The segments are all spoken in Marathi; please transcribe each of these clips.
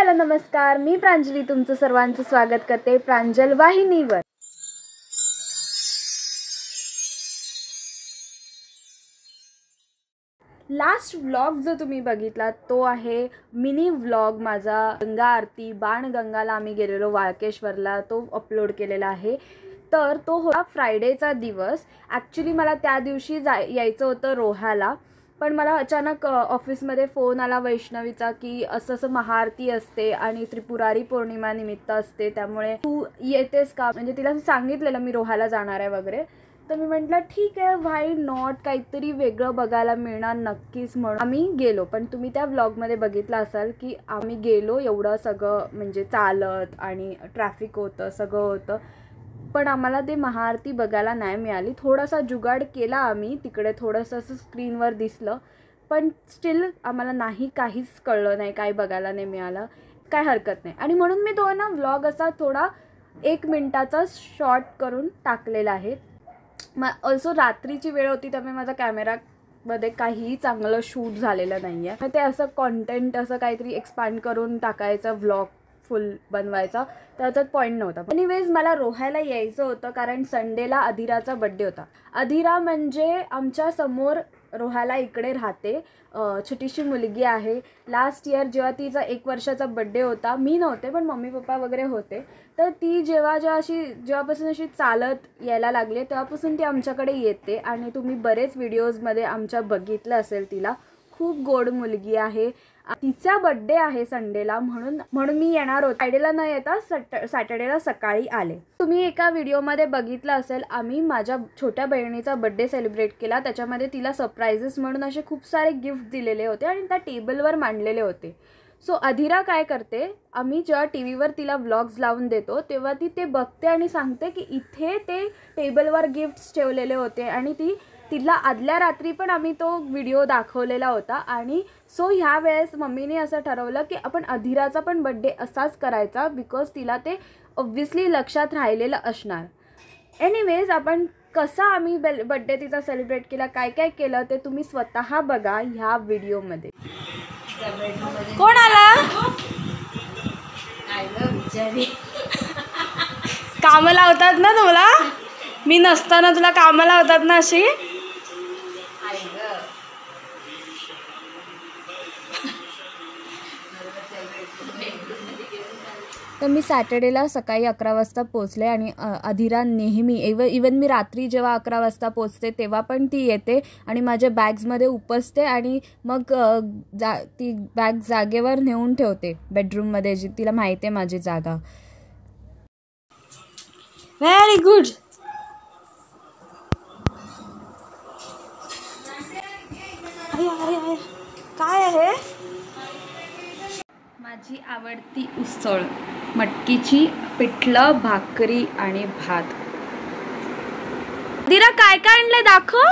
हॅलो नमस्कार, मी प्रांजली तुमचं सर्वांचं स्वागत करते प्रांजल वाहिनीवर। लास्ट व्लॉग जो तुम्ही बघितला तो आहे मिनी व्लॉग माझा गंगा आरती बाणगंगाला आम्ही गेलेलो वाळकेश्वरला, तो अपलोड केलेला आहे। तर तो होता फ्रायडेचा दिवस। ॲक्च्युली मला त्या दिवशी यायचं होतं रोह्याला, पण मला अचानक ऑफिसमध्ये फोन आला वैष्णवीचा की असं महाआरती असते आणि त्रिपुरारी पौर्णिमा निमित्त असते, त्यामुळे तू येतेस का? म्हणजे तिला सांगितलेलं मी रोह्याला जाणार आहे वगैरे। तर मी म्हटलं ठीक आहे, व्हाय नॉट, काहीतरी वेगळं बघायला मिळणार नक्कीच म्हणून आम्ही गेलो। पण तुम्ही त्या व्लॉगमध्ये बघितलं असाल की आम्ही गेलो, एवढं सगळं म्हणजे चालत आणि ट्रॅफिक होतं, सगळं होतं, पण आम्हाला ते महाआरती बघायला नाही मिळाली। थोडासा जुगाड केला आम्ही तिकडे, थोडंसं असं स्क्रीनवर दिसलं, पण स्टिल आम्हाला नाही काहीच कळलं नाही, काही बघायला नाही मिळालं। काय हरकत नाही, आणि म्हणून मी तो ना व्लॉग असा थोडा 1 मिनिटाचा शॉर्ट करून टाकलेला आहे। ऑल्सो रात्रीची वेळ होती, त्यामुळे माझा कॅमेरामध्ये काहीही चांगलं शूट झालेलं नाही आहे। ते असं कॉन्टेंट असं काहीतरी एक्सपांड करून टाकायचं, व्लॉग फुल बनवायचा, त्याच्यात पॉईंट नव्हता। एनिवेज मला रोह्याला यायचं होतं कारण संडेला अधिराचा बड्डे होता। अधिरा म्हणजे आमच्या समोर रोह्याला इकडे राहते, छोटीशी मुलगी आहे। लास्ट इयर जेव्हा तिचा 1 वर्षाचा बड्डे होता, मी नव्हते पण मम्मी पप्पा वगैरे होते, तर ती जेव्हापासून अशी चालत यायला लागले तेव्हापासून ती आमच्याकडे येते आणि तुम्ही बरेच व्हिडिओजमध्ये आमच्या बघितलं असेल तिला। खूप गोड मुलगी आहे। तिचा बड्डे आहे संडेला, म्हणून मी येणार होते। फ्रायडेला न येता सॅटर्डेला सकाळी आले। तुम्ही एका व्हिडिओमध्ये बघितलं असेल, आम्ही माझ्या छोट्या बहिणीचा बड्डे सेलिब्रेट केला, त्याच्यामध्ये तिला सरप्राइजेस म्हणून असे खूप सारे गिफ्ट दिलेले होते आणि त्या टेबलवर मांडलेले होते। सो अधिरा काय करते, आम्ही जेव्हा टीव्हीवर तिला व्लॉग्स लावून देतो तेव्हा ती ते बघते आणि सांगते की इथे ते टेबलवर गिफ्ट्स ठेवलेले होते, आणि तिला आदल्या रात्री पण आम्ही तो व्हिडिओ दाखवलेला होता। आणि सो ह्या वेळेस मम्मीने असं ठरवलं की आपण अधिराचा पण बड्डे असाच करायचा, बिकॉज तिला ते ऑब्व्हियसली लक्षात राहिलेलं असणार। एनिवेज आपण कसा आम्ही बड्डे तिचा सेलिब्रेट केला, काय काय केलं ते तुम्ही स्वतः बघा ह्या व्हिडिओमध्ये। कोण आला? कामं लावतात ना तुला, मी नसताना तुला कामं लावतात ना अशी। तर मी सॅटर्डेला सकाळी 11 वाजता पोचले आणि अधिरा नेहमी इवन मी रात्री जेव्हा 11 वाजता पोचते तेव्हा पण ती येते आणि माझ्या बॅग्समध्ये उपसते आणि मग ती बॅग जागेवर नेऊन ठेवते बेडरूममध्ये, जी तिला माहिती आहे माझी जागा। Very good. काय आहे? माझी आवडती उसळ, मटकीची, पिठलं, भाकरी आणि भात। दिरा काय काय आणलंय दाखव,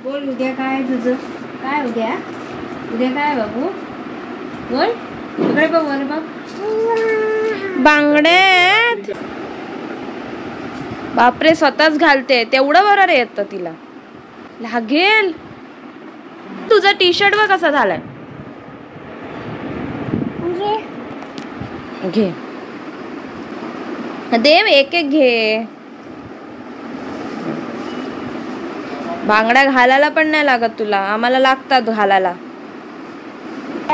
बोल। उद्या काय तुझं? काय उद्या काय बाबू? बोल, इकडे बघ, वर बघ। बांगडे, बापरे, स्वतःच घालते, तेवढं बरं रे येतं तिला, लागेल। तुझा टी शर्ट बघ कसा झालाय, घे देव, एक एक घे। बांगड्या घालायला पण नाही लागत तुला, आम्हाला लागतात घालायला।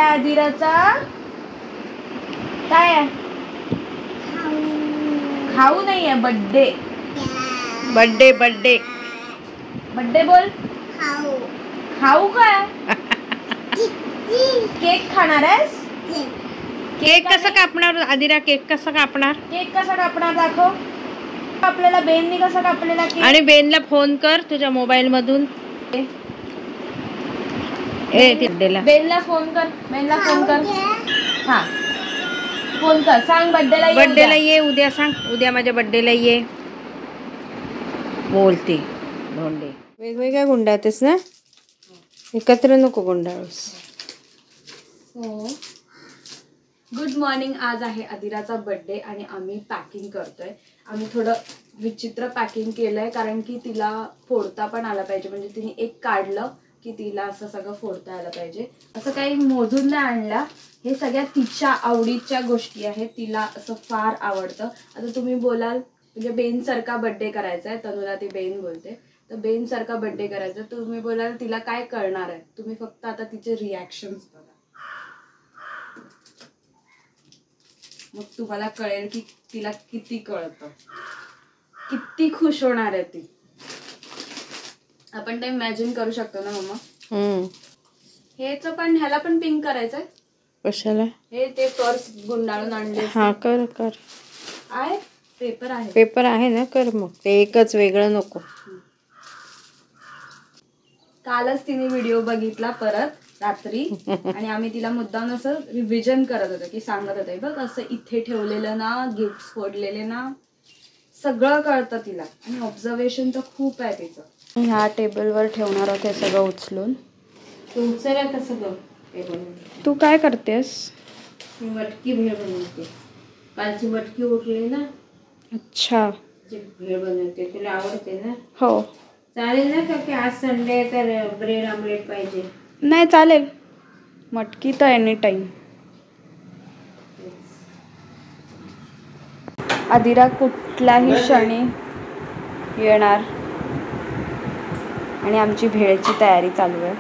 अधिराचा काय आहे? खाऊ नाही आहे, बड्डे बड्डे बड्डे बड्डे बोल। खाऊ काय? केक खाणार आहेस? केक कसा कापणार अधिरा? केक कसा कापणार? दाखव आपल्याला। बेननी कसा कापलेला केक? आणि बेनला फोन कर तुझ्या मोबाईल मधून। बेनला फोन कर, हा फोन कर, सांग बड्डेला ये उद्या, सांग उद्या माझ्या बड्डेला ये बोलते। धोंडे वेगवेगळ्या गुंडाळतेस ना, एकत्र नको गुंडाळूस। Good morning. आज आहे अधिराचा बड्डे आणि आम्ही पॅकिंग करतोय। आम्ही थोडं विचित्र पॅकिंग केलंय कारण की तिला फोडता पण आला पाहिजे, म्हणजे तिने एक काढलं की तिला असं सगळं फोडता आलं पाहिजे. असं काही मोजून नाही आणला, हे सगळ्या तिच्या आवडीच्या गोष्टी आहेत, तिला असं फार आवडतं. आता तुम्ही बोलाल म्हणजे बेनसारखा बर्थडे करायचा आहे, तनुला ती बेन बोलते, तर बेनसारखा बर्थडे करायचा, तुम्ही बोलाल तिला काय करणार आहे, तुम्ही फक्त आता तिचे रिॲक्शन्स बघा, मग तुम्हाला कळेल की तिला किती कळतं, किती खुश होणार आहे ती. आपण ते इमॅजिन करू शकतो ना मम्मा. हेच पण ह्याला पण पिंक करायचंय. कशाला? हे ते पर्स गुंडाळून आणले. हा कर कर. आहे पेपर आहे. पेपर आहे ना, कर मग. ते एकच वेगळं नको. कालच तिने व्हिडिओ बघितला परत रात्री आणि आम्ही तिला मुद्दाम असं रिव्हिजन करत होतो की सांगत होते बघ असं इथे ठेवलेलं ना, गिफ्ट फोडलेले ना, सगळं कळतं तिला आणि ऑब्झर्वेशन तर खूप आहे तिचं. ह्या टेबलवर ठेवणार होते सगळं उचलून. तू उचल कसं बघ. तू काय करतेस? मटकी भेळ बनवते. कालची मटकी उरली ना. अच्छा. भेळ बनवते. तुला आवडते ना? हो. चालेल ना का की आज संडे तर ब्रेड आमलेट पाहिजे? नाही चालेल, मटकी तर एनी टाइम. आदिरा कुठल्याही क्षणी येणार आणि आमची भेळची तयारी चालू आहे.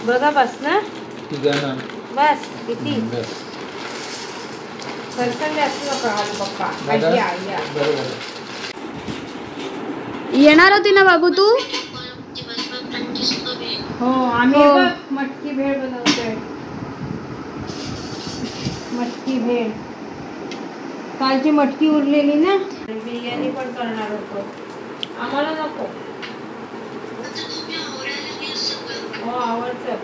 बघा बस ना. बस किती येणार होती ना बाबू तू? हो आम्ही मटकी भेळ बनवतोय. मटकी भेळ कालची मटकी उरलेली ना, बिर्याणी पण करणार होतो. आम्हाला नको. हो आवडतं.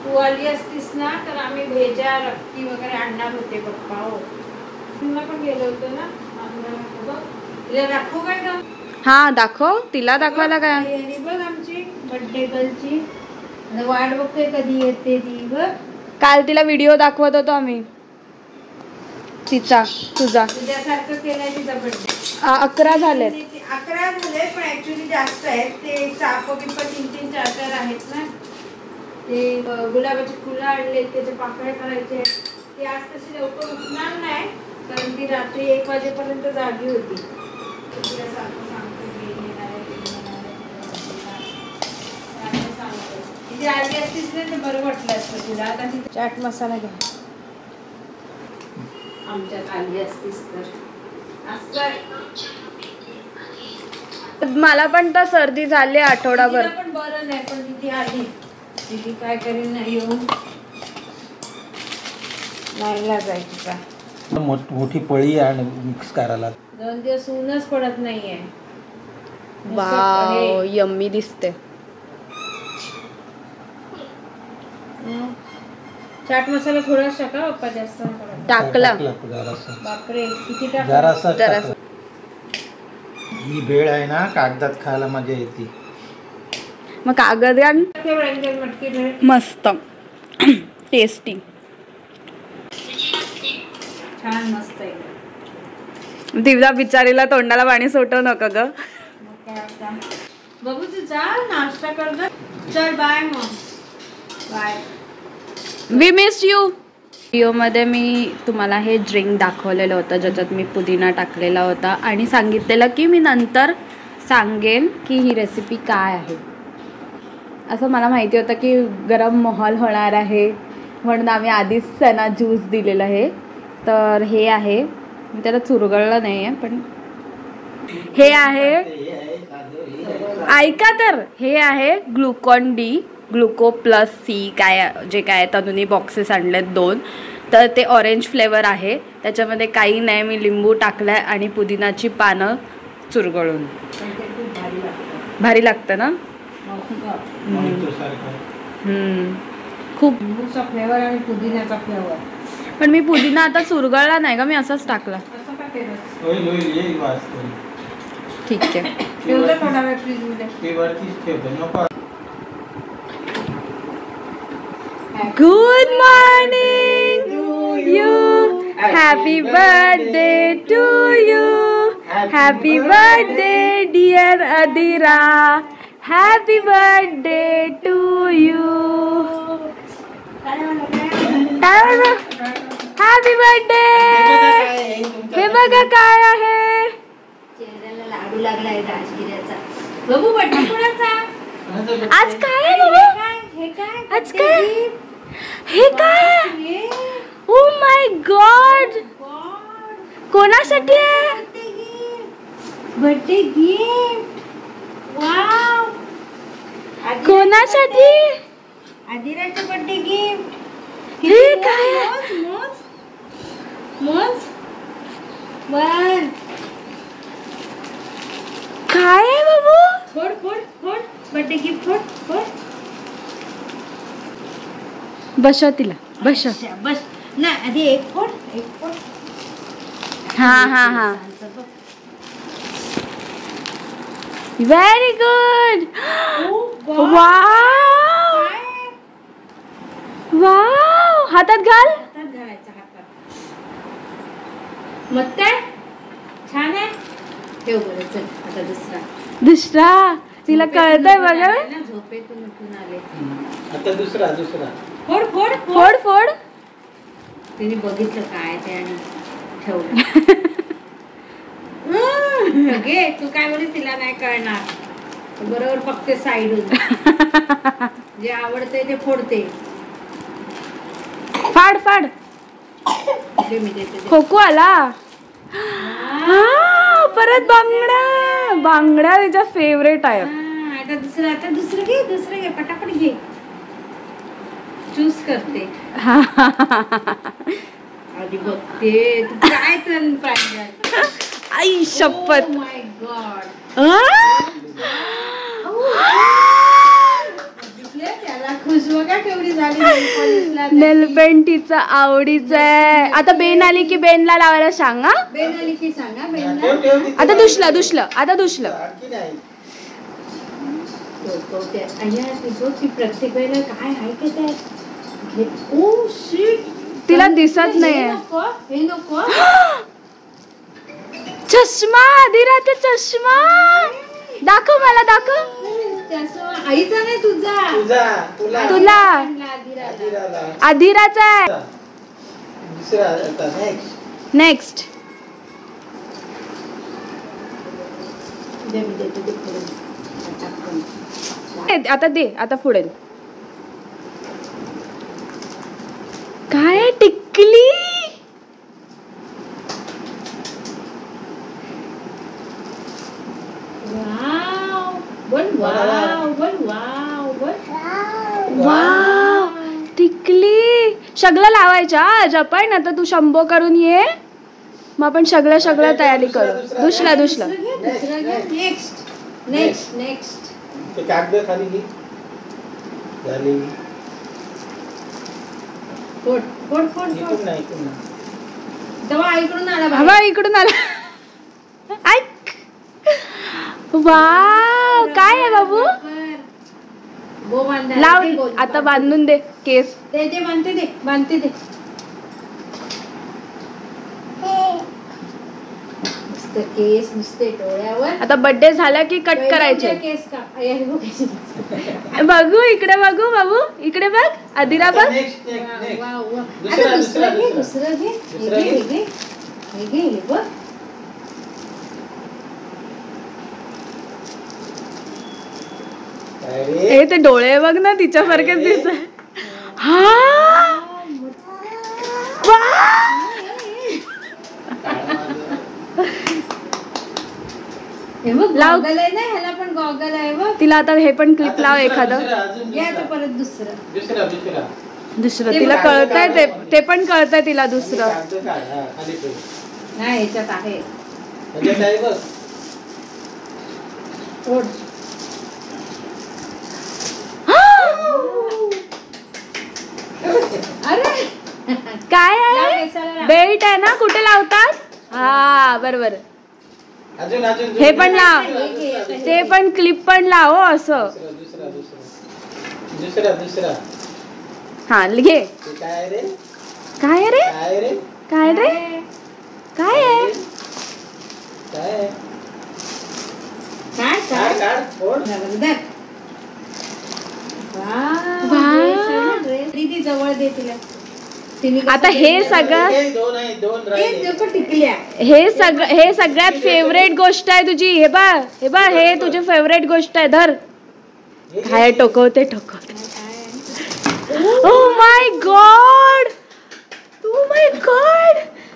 तू आली असतीस ना तर आम्ही भेजा रक्ती वगैरे आणणार होते पप्पा. हो तुला पण गेलो होतो ना. तिला दाखवू काय का? हा दाखव, तिला दाखवायला काय. बघ आमची बर्थडे गर्लची वाट बघते कधी येते ती. बघ काल तिला व्हिडिओ दाखवत होतो आम्ही तिचा. तुझ्यासारखं केलंय तिचा बर्थडे. 11 झालेत. 11 झाले पण ऍक्च्युली जास्त आहेत. ते चाप बिप 3-3 4 आहेत ना. ते गुलाबाची फुलं आणले, त्याचे पाकळ्या करायचे. ते आज तशी लवकर उठणार नाही कारण ती रात्री 1 वाजेपर्यंत जागी होती. तिथे आली असतीस ना तर बरं वाटलं असतं तुला. आता ती चाट मसाला घ्या. आमच्यात आली असतीस तर. मला पण तर सर्दी झाली आठवडाभर. पण बरं नाही पण तिथे आली. तिथे काय करीन नाही येऊन नाहीला जायचा. मोठी पळी आणि मिक्स करायला 2 दिवस ऊनच पडत नाहीये. वाव यम्मी दिसते. चाट मसाला थोडाच टाका पप्पा, जास्त टाकला. बापरे किती टाकला. ही भेळ आहे ना कागदात खायला मजा येते. मग कागद मटकी भेळ मस्त टेस्टी छान मस्त आहे. दिवला बिचारीला तोंडाला पाणी सुटव नका ग. बघू तू चाल नाश्ता कर. चल बाय मग. बाय. We miss you. व्हिडिओमध्ये मी तुम्हाला हे ड्रिंक दाखवलेलं होतं ज्याच्यात मी पुदिना टाकलेला होता आणि सांगितलेलं की मी नंतर सांगेन की ही रेसिपी काय आहे. असं मला माहिती होतं की गरम माहोल होणार आहे म्हणून आम्ही आधीच त्यांना ज्यूस दिलेलं आहे. तर हे आहे, त्याला चुरगळलं नाही आहे पण हे आहे, ऐका तर, हे आहे Glucon D, gluco plus C काय जे काय तनुनी बॉक्सेस आणलेत 2. तर ते ऑरेंज फ्लेवर आहे. त्याच्यामध्ये काही नाही, मी लिंबू टाकलाय आणि पुदिनाची पानं चुरगळून. भारी लागतं ना. खूप लिंबूचा फ्लेवर आणि पुदिन्याचा फ्लेवर. पण मी पुदिना आता चुरगळला नाही का, मी असंच टाकला. ठीक आहे. थोडा वेळ फ्रीजमध्ये. Good morning. you. Happy birthday to you. Happy birthday dear Adira. Happy birthday to you. Happy birthday. हे बघा काय आहे. चेहऱ्याला लाडू लागलाय राजगिऱ्याचा. बघू बर्थडे कोणाचा? आज काय आहे बाबा? हे काय? आज काय? हे काय? ओ माय गॉड. कोणासाठी आहे? Birthday gift. वाव. कोणासाठी? आदिराचं बर्थडे गिफ्ट. हे काय आहे? मोज. वन. काय आहे बाबू? फोड. बर्थडे गिफ्ट फोड. बस तिला बस. बस ना आधी एक फोड. हा व्हेरी गुड. वाव हातात घाल. घालायचा हातात. मग काय छान आहे. ठेव बरं. चल आता दुसरा तिला कळतंय बघा. झोपेतून उठून आले. आता दुसरा फोड. तिने बघितलं काय ते आणि ठेवलं. घे. तू काय बोलीस तिला नाही कळणार. बरोबर फक्त साईडून जे आवडते ते फोडते. फाड. मी देते. खोकू आला. परत बांगड्या तिच्या फेवरेट आहे. आता दुसरं घे. पटापट घे. चूज करते. आधी बघते तू काय तर पाहिजे. आई शपथ. माय गॉड. त्याला खुश बघा केवढी झाली. नेलपेंटीचा आवडीचा आहे. आता बेन आली की बेनला लावायला सांगा. बेन आली की सांगा बेनला. आता दुसलं. प्रत्येक वेळेला काय आहे का ते. Oh shit. तिला दिसत नाहीये. हे नको. चष्मा. आदिराचा चष्मा दाखव मला. आईचा नाही तुझा. तुला आदिराचा आहे. नेक्स्ट. आता दे. आता पुढे काय? टिकली. वाव टिकली. सगळं लावायच्या आज आपण. आता तू शंभो करून ये. मग आपण सगळं तयारी करू. दुसरा. नेक्स्ट. ते कागद खाली घे. झाली. फोड. हवा इकडून आला. ऐक. वाव काय आहे बाबू. लाव. आता बांधून दे केस. ते बांधते दे. केस नुसते डोळ्यावर. आता बर्थडे झाला की कट करायचे. केस का बघू इकडे. बघू बाबू इकडे बघ. आदिरा बघ. दुसरं घे. बघ. हे ते डोळे बघ ना तिच्यासारखेच दिसत. गॉगल आहे ना. ह्याला पण गॉगल आहे बघ. तिला आता हे पण क्लिप लाव एखादं. परत दुसरं तिला कळतंय. ते पण कळतंय तिला. दुसरं नाही ह्याच्यात आहे. काय आहे? बेल्ट आहे ना. कुठे लावतात? हा बरोबर. हे पण लाव. ते पण क्लिप पण लाव असं. दुसरा हा घे. काय रे काय रे काय रे काय आहे काय काय काय काढ फोड दीदी जवळ दे तिला. आता हे सगळं दोन राहिले. टिकल्या. हे सगळ्यात फेवरेट गोष्ट आहे तुझी. हे बा हे तुझी फेवरेट गोष्ट आहे. धर काय टोकवते ओ माय गॉड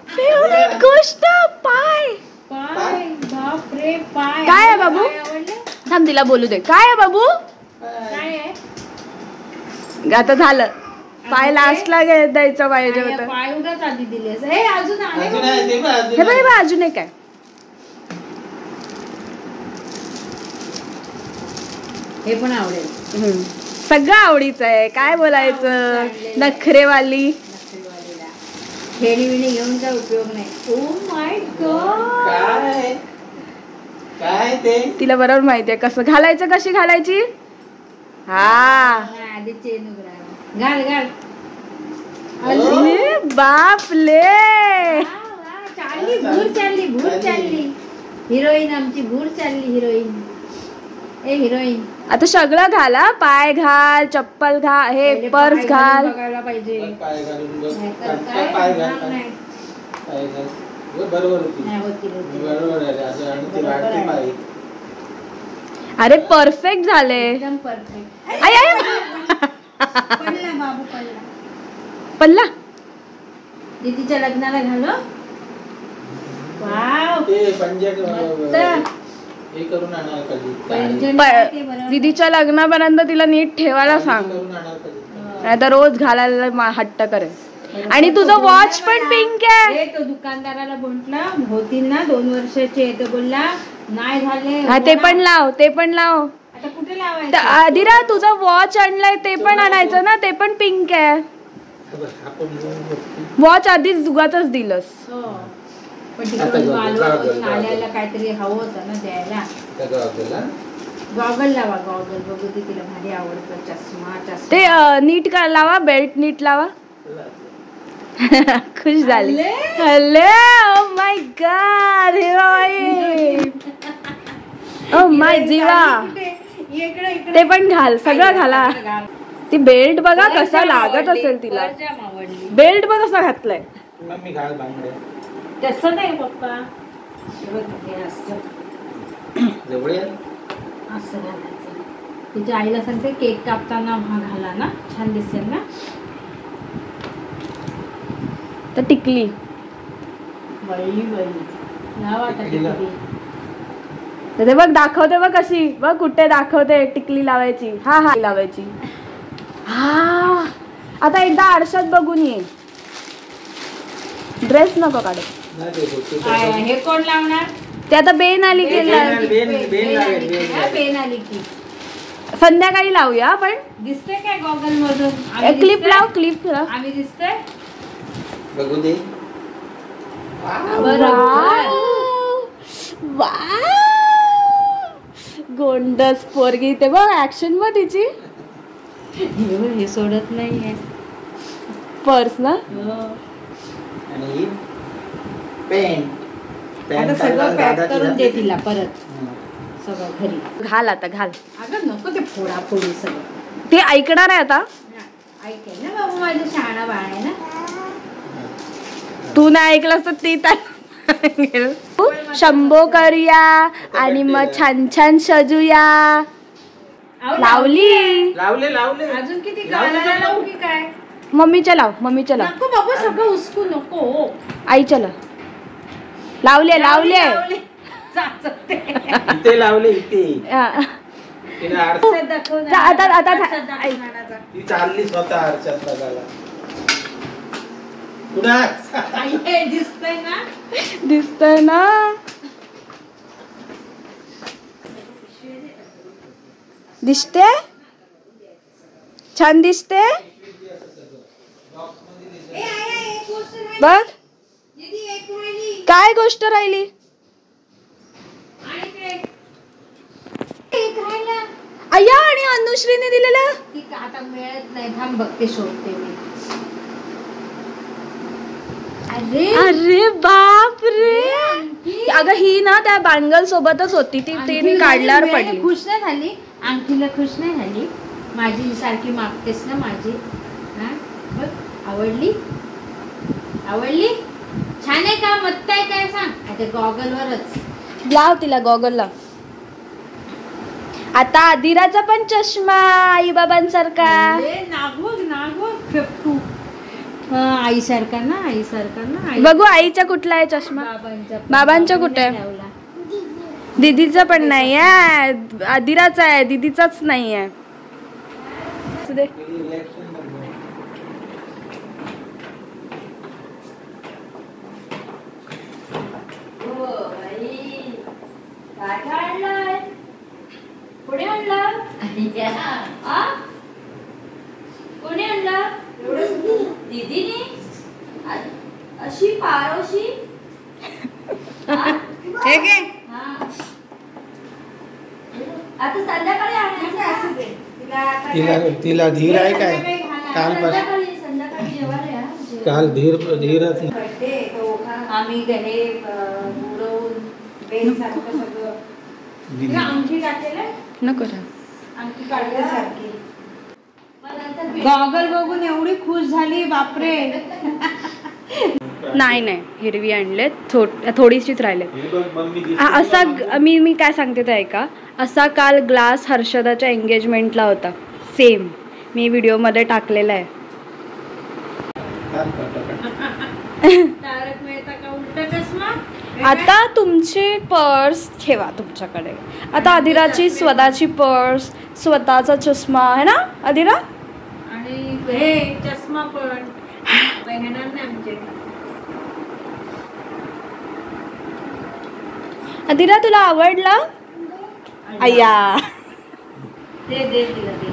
फेवरेट गोष्ट पाय. पाय बापरे पाय. काय आहे बाबू? थांब तिला बोलू दे. काय आहे बाबू? काय आहे? आता झालं. पाय लास्टला द्यायचं पाहिजे होतं. पाय उगाच आधी दिलेस. हे अजून आहे अजून आहे, ते पण अजून हे आहे. बघ अजून एक आहे. हे पण आवडेल. सगळं आवडीचं आहे. काय बोलायचं नखरेवाली. खेळणी विणी घेऊन काय उपयोग नाही. ओ माय गॉड. काय काय ते तिला बरोबर माहितीये कसं घालायचं. कशी घालायची. हा आधी चेन उघडा. घाल घाल. अरे बापले. चालली भूर चालली. हिरोईन आमची भूर चालली. हिरोईन आता सगळं घाला. पाय घाल, चप्पल घाल, हे पर्स घाल. बघायला पाहिजे. पाय घालून बघ. नाहीतर पाय काय घाल होणार नाही. पाय घाल. बरोबर होती. नाही होती. बरोबर आहे. असं आणि ती वाढते पाय. अरे परफेक्ट झाले. एकदम परफेक्ट. आय आय पडला बाबू पडला. पल्ला. दीदीच्या लग्नाला घालो. वाव. ते पंजाब मस्त. हे करून आणाल कधी. पैंजण ते बरोबर. दीदीच्या लग्नापर्यंत तिला नीट ठेवायला सांग. करून आणाल कधी. नाही तर रोज घालायला हट्ट करेल. आणि तुझं वॉच पण पिंक आहे. हे तो दुकानदाराला म्हटलं होतील ना 2 वर्षाचे. तो बोलला नाही झाले. हा ते पण लाव. आता कुठे लावायचं. आदिरा तुझं वॉच आणलंय ते पण आणायचं ना. ते पण पिंक आहे. आपण वॉच आधीच जुगातच दिलंस. हो. पण तिकडून आल्याला काहीतरी हवं होतं ना द्यायला. गॉगल लावा. गॉगल बघू दे तिला भारी आवडतं. चष्मा ते नीट लावा. बेल्ट नीट लावा. खुश झाली. हल्ले. Oh my god heroine. Oh my जीवा. ते पण घाल. सगळं घाला. ती बेल्ट बघा कसा लागत असेल तिला. बेल्ट बघ कसा घातलाय. मम्मी घाल बांगड्या. तसं नाही पप्पा. जवळ असं घालायचं. तिच्या आईला सांगते केक कापताना हा घाला ना. छान दिसेल ना. तर टिकली. बाई लावा आता टिकली. तर ते बघ दाखवते बघ कशी. बघ कुठे दाखवते टिकली लावायची. हा लावायची. हा आता एकदा आरशात बघून ये. ड्रेस नको काढ. हे कोण लावणार. ते आता बेन आली की पेन आली की संध्याकाळी लावूया आपण. दिसते काय गॉगल मधून. क्लिप लाव. आम्ही दिसतोय. बघू दे. गोंडस पोरगी. ते बघ ऍक्शन बघ तिची. हे सोडत नाहीये. पर्स ना. आणि पेन. आता सगळं पॅक करून दे तिला परत. सगळं घरी घाल. आता घाल. अगं नको ते फोडाफोडी सगळं. ते ऐकणार आहे आता. ऐकेल ना बाबू. माझं शहाणा बाळ आहे ना. तू नाही ऐकलंस तर ती शंभो करूया आणि मग छान छान सजूया. लावली. लावले अजून किती गावाला लावू की काय. मम्मीच्या लाव. नको बाबा सगळं उचकू नको. आईच्या लाव. लावले इथे लावले इथे. आता ती चालली स्वतः आरशात बघायला. दिसतंय ना. दिसते. छान दिसते. बघ काय गोष्ट राहिली. अय्या आणि अनुश्रीने दिलेलं. आता मिळत नाही. थांब बघते शोधते मी. अरे अरे बाप रे. अगं ही ना त्या बँगल सोबतच होती ती तिने काढल्यावर पडली. खुश नाही झाली अंगठीला, खुश नाही झाली. माझी सारखी मागतेस ना माझी. हा बघ, आवडली आवडली, छान आहे का, मस्त आहे काय सांग. आता गॉगल वरच लाव तिला गॉगल लाव. आता आदिराचा पण चष्मा आई बाबांसारका. नागोग नागोग आई सारखा ना, आई सारखा ना. आई बघू आईचा कुठला आहे चष्मा. बाबांचा कुठे आहे? लावला. दीदीचा पण नाही आहे, आदिराचा आहे, दीदीचाच नाही आहे. असू दे. कोणी आणलं? कोणी आणलं? दीदीने अशी पारोशी. हे घे. आता संध्याकाळी आणायचं. तिला तिला धीर आहे काय कालपासून? संध्याकाळी जेवायला या. काल धीरच नाही. बर्थडे तो आम्ही हे उडवून बेसारखं सगळं दिली. अंगठी टाकलेलं, नको अंगठी काढल्यासारखी. गॉगल बघून एवढी खुश झाली बापरे. नाही नाही हिरवी आणले, थोडीशीच राहिले. असा मी काय सांगते ते ऐका. असा काल ग्लास हर्षदाच्या एंगेजमेंटला होता सेम. मी व्हिडिओमध्ये टाकलेला आहे. तारक मेहता का उलटा चष्मा. आता तुमची पर्स ठेवा तुमच्याकडे. आता आदिराची स्वतःची पर्स, स्वतःचा चष्मा आहे ना आदिरा. आणि हे चष्मा पण घेणार नाही आमचे. आदिरा तुला आवडला? अय्या दे दे तिला दे.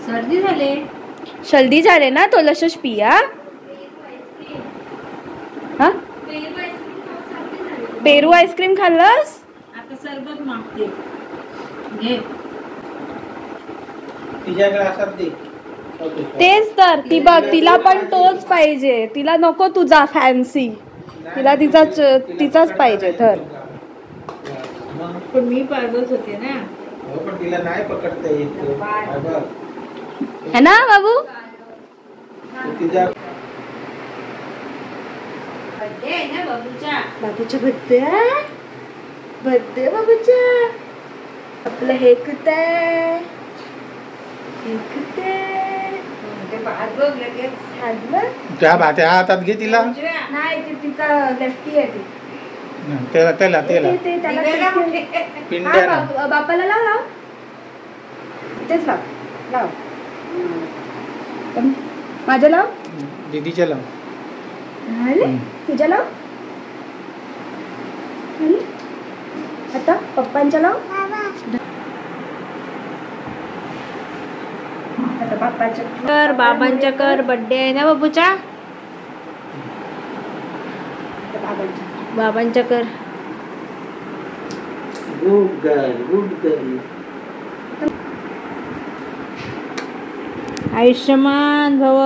सर्दी झाले. जल्दी झाले ना तो लशश पिया. हा पेरू आईस्क्रीम खाल्लंस? आता सरबत मागते. घे. तिच्या ग्लासात दे. तेच तर ती बघ, तिला पण तोच पाहिजे. तिला नको तुझा फॅन्सी, तिला तिचाच पाहिजे. तर पण मी पाजत होते ना. पण तिला नाही पकडता येत है ना बाबू. तिच्या बर्थडे आहे ना बाबूचा. बाबूचा बर्थडे बाबूचा. आपलं हे कुठे ते पाहत बघ लगेच. त्या भात्या हातात घे तिला. नाही ती तिचा लेफ्टी आहे ती. त्याला त्याला त्याला ते त्याला पिंड्या ना. हा, बापाला लाव तेच लाव माझ्या लाव. दीदीच्या लाव. तुझ्या लाव. आता पप्पांच्या लाव. आता बाप्पाच्या कर, बाबांच्या कर. बर्थडे आहे ना बाबूचा. बाबांच्या कर. Good girl good girl. Ayushman भव,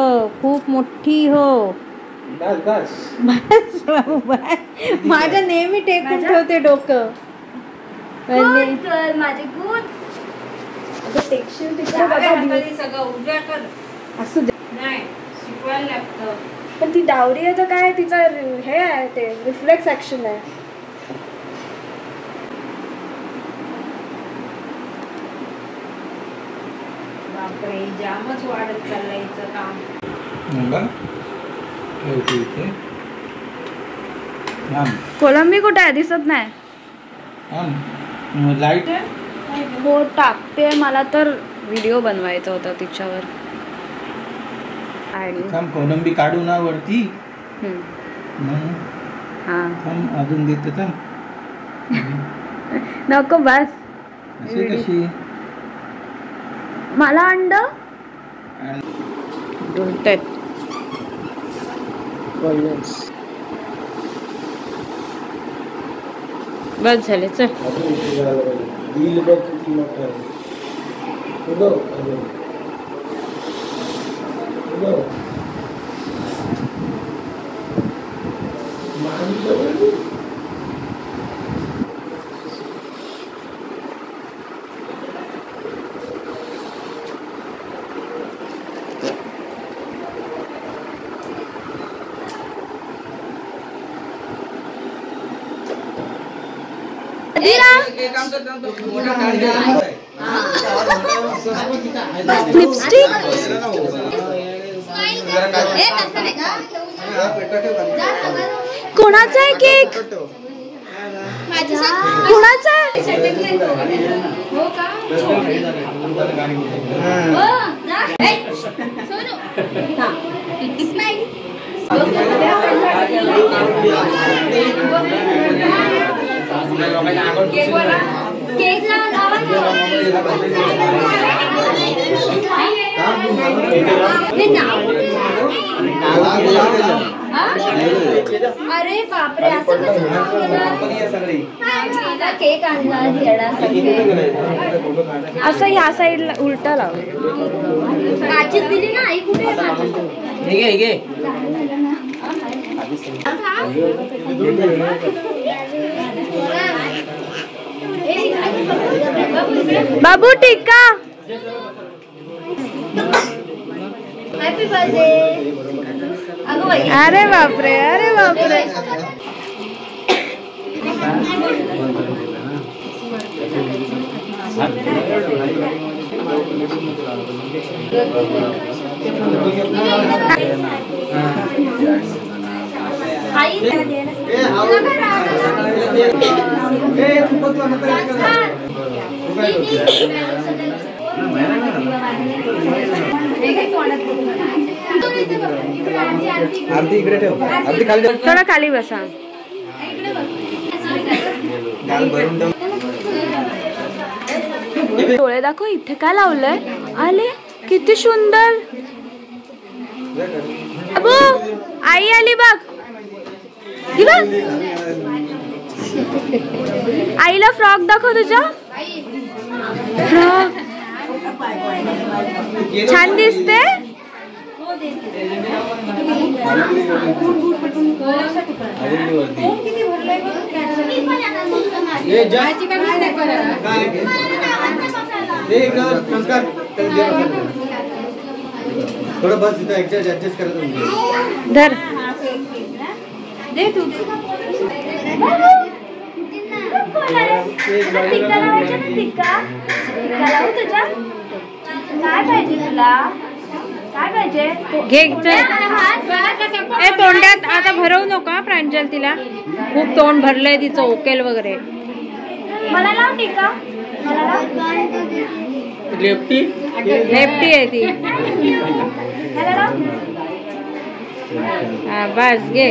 खूप मोठी हो. बस बस. बस बाबू बस. माझं नेहमी टेकून ठेवते डोकं. माझे गुड टेक्स्चर सगळं उद्या कर. असू दे. नाही शिकवायला लागतं. पण ती डावरी आहे तर काय, तिचा हे आहे ते रिफ्लेक्स ऍक्शन आहे. बापरे जामच वाढत चाललंय हिचं काम. कोलंबी कुठे आहे? दिसत नाही. लाईट हो टाकते. मला तर व्हिडिओ बनवायचा होता तिच्यावर. आणि कोलंबी काढू ना वरती. हा अजून देते का नको बस. अशी कशी. मला अंड बस झाले चल. बिल बघ किती मोठं आहे. लिपस्टिक कोणाचा आहे केक? कोणाचा आहे? अरे बापरे, केक आणला असं ह्या साईडला उलटा लाव. काचीच दिली ना आई, कुठे बाबू टिक्का. Happy birthday. अरे बापरे, अरे बापरे. आरती इकडे ठेव. आरती खाली ठेव. थोडा खाली बसा. डोळे दाखव. इथे काय लावलंय? आले किती सुंदर. अबू आई आली बघ. आईला फ्रॉक दाखव तुझा. फ्रॉक छान दिसते. थोडं बस तिथं ऍडजस्ट करत धर. दे तू. काय पाहिजे तुला? काय पाहिजे? घे. ए तोंडात आता भरवू नका प्रांजल. तिला खूप तोंड भरलंय तिचं. ओकेल वगैरे. मला लाव टीका. मला लाव. लेफ्टी आहे ती. मला लाव. हा बस घे.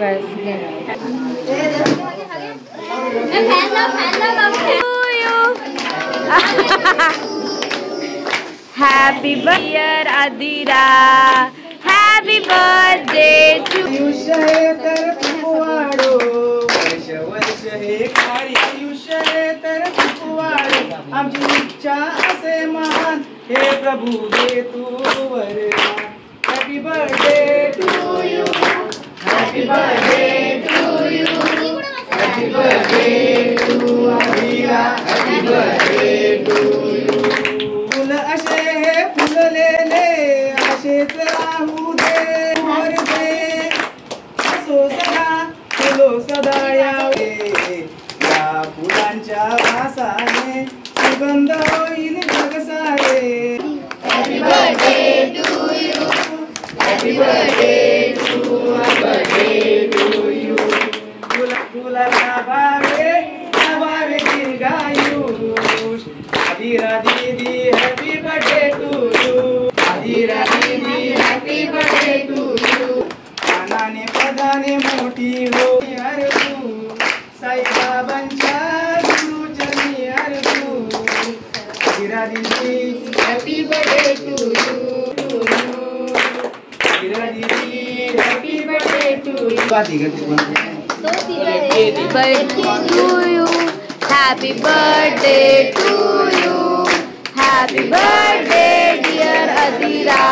बस घे. Happy birthday Adira. Happy birthday to. आयुष्य हे तर खूप वाढो. वर्ष वर्ष हे खारी. आयुष्य हे तर खूप वाढो. आमची इच्छा असे महान. हे प्रभू दे तू वरदान. Happy birthday to you. Happy birthday to you. Happy birthday to Adira. Happy birthday to you. फुल असे हे फुललेले असेच राहू दे. मोर दे असो सदा. फुलो सदा यावे. या फुलांच्या वासाने सुगंध होईल जग सारे. Happy birthday to you. Happy birthday to you. फुलाला भावे भावे दीर्घायुष. आदिरा दीदी happy birthday to you. Adira दीदी हॅपी बर्थडे टू यू. कानाने पदाने मोठी हो यार तू. साईबाबांच्या गुरुचरणी यार तू. आदिरा दीदी happy birthday to you. Adira दीदी happy birthday to you. Happy birthday to you. Happy birthday dear Adira.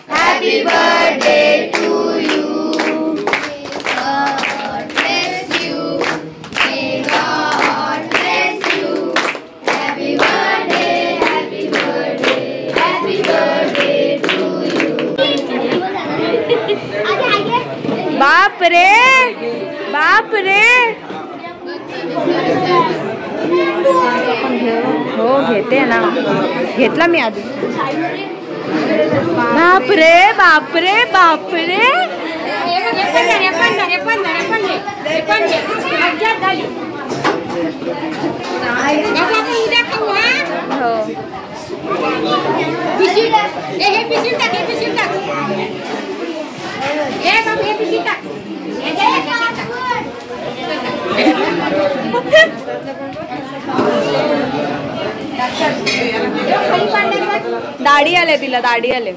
Happy birthday to you. God bless you. May God bless you. Happy birthday, happy birthday, happy birthday to you. बाप रे बाप रे. हो घेते ना, घेतला मी आधी. बाप रे बाप रे बाप रे. दाढी आले तिला, दाढी आले.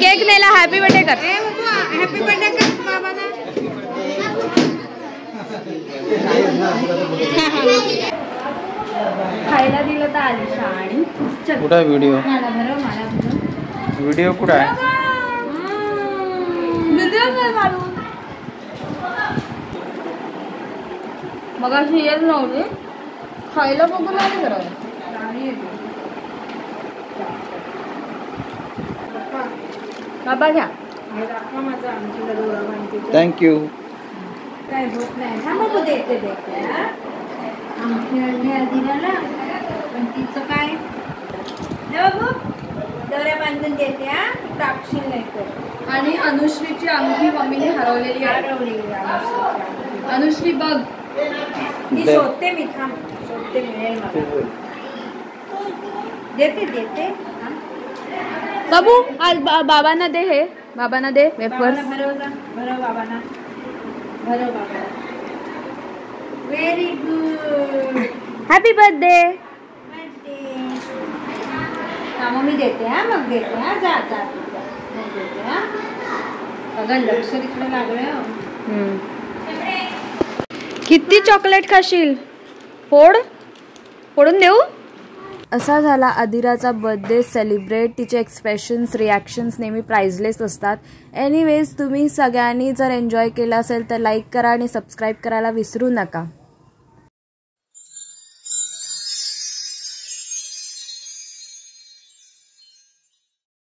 केक नेला. हॅपी बर्थडे कर. हॅपी बर्थडे कर बाबांना. खायला दिलं तर आली शाणी. कुठं आहे व्हिडिओ? व्हिडिओ कुठं आहे? मग अशी येत नव्हती. खायला बघून आली जरा. बाबा घ्या. थँक्यू. काय होत नाही. हा मग देते देते. पण तिचं काय बाबू दोऱ्या बांधून देते. हा टाकशील नाही तर. आणि अनुश्रीची अंगठी मम्मीने हरवलेली आहे. अनुश्री बघ. ती शोधते मी. थांब शोधते, मिळेल मला. देते देते. बाबू आज बाबांना दे. हे बाबांना दे वेफर्स. भरव बाबांना. भरव बाबांना. Very good. Happy birthday. हा मग मी देते. हा मग देते. हा जा जा मग देते. हा अगं लक्ष तिकडे लागलं. किती चॉकलेट खाशील? फोडून देऊ. असा झाला अदिराचा बर्थडे सेलिब्रेट. तिचे एक्सप्रेशन्स, रिॲक्शन्स नेहमी प्राइजलेस असतात. एनिवेज तुम्ही सगळ्यांनी जर एन्जॉय केलं असेल तर लाईक करा आणि सबस्क्राईब करायला विसरू नका.